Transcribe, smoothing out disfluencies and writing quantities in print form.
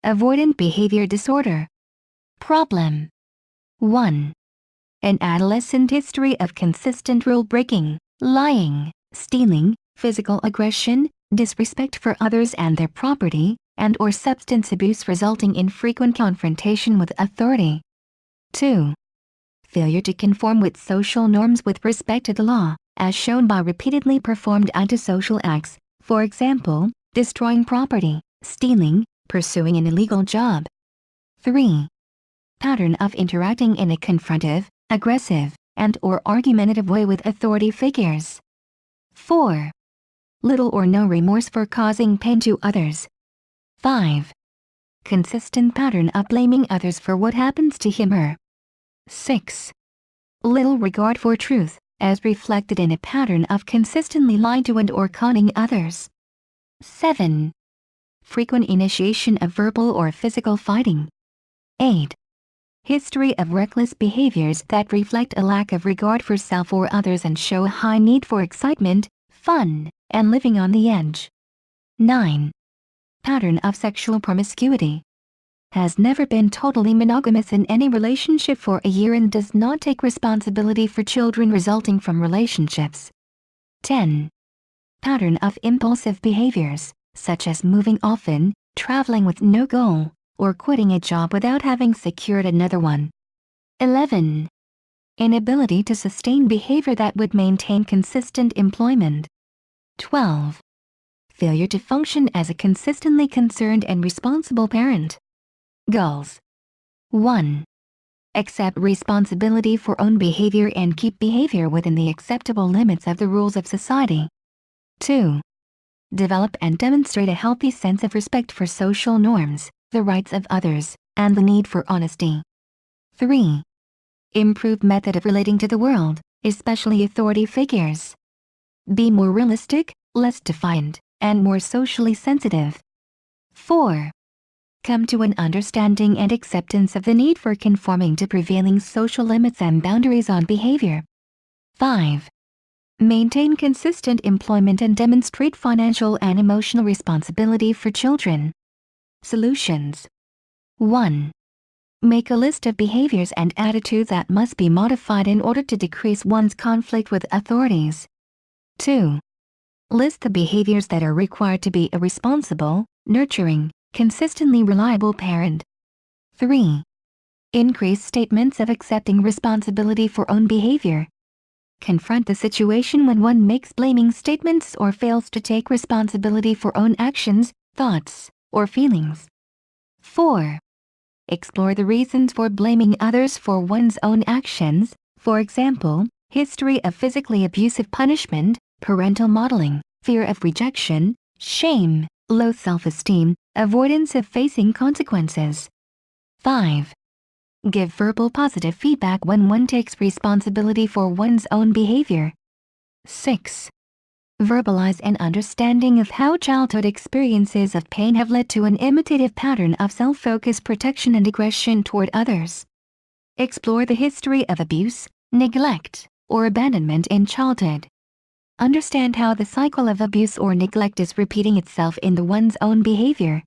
Avoidant behavior disorder. Problem 1. An adolescent history of consistent rule-breaking, lying, stealing, physical aggression, disrespect for others and their property, and/or substance abuse resulting in frequent confrontation with authority. 2. Failure to conform with social norms with respect to the law, as shown by repeatedly performed antisocial acts, for example, destroying property, stealing, pursuing an illegal job. 3. Pattern of interacting in a confrontive, aggressive, and/or argumentative way with authority figures. 4. Little or no remorse for causing pain to others. 5. Consistent pattern of blaming others for what happens to him or. 6. Little regard for truth, as reflected in a pattern of consistently lying to and/or conning others. 7. Frequent initiation of verbal or physical fighting. 8. History of reckless behaviors that reflect a lack of regard for self or others and show a high need for excitement, fun, and living on the edge. 9. Pattern of sexual promiscuity. Has never been totally monogamous in any relationship for a year and does not take responsibility for children resulting from relationships. 10. Pattern of impulsive behaviors, such as moving often, traveling with no goal, or quitting a job without having secured another one. 11. Inability to sustain behavior that would maintain consistent employment. 12. Failure to function as a consistently concerned and responsible parent. Goals. 1. Accept responsibility for own behavior and keep behavior within the acceptable limits of the rules of society. 2. Develop and demonstrate a healthy sense of respect for social norms, the rights of others, and the need for honesty. 3. Improve method of relating to the world, especially authority figures. Be more realistic, less defiant, and more socially sensitive. 4. Come to an understanding and acceptance of the need for conforming to prevailing social limits and boundaries on behavior. 5. Maintain consistent employment and demonstrate financial and emotional responsibility for children. Solutions. 1. Make a list of behaviors and attitudes that must be modified in order to decrease one's conflict with authorities. 2. List the behaviors that are required to be a responsible, nurturing, consistently reliable parent. 3. Increase statements of accepting responsibility for own behavior. Confront the situation when one makes blaming statements or fails to take responsibility for own actions, thoughts, or feelings. 4. Explore the reasons for blaming others for one's own actions, for example, history of physically abusive punishment, parental modeling, fear of rejection, shame, low self-esteem, avoidance of facing consequences. 5. Give verbal positive feedback when one takes responsibility for one's own behavior. 6. Verbalize an understanding of how childhood experiences of pain have led to an imitative pattern of self-focused protection and aggression toward others. Explore the history of abuse, neglect, or abandonment in childhood. Understand how the cycle of abuse or neglect is repeating itself in one's own behavior,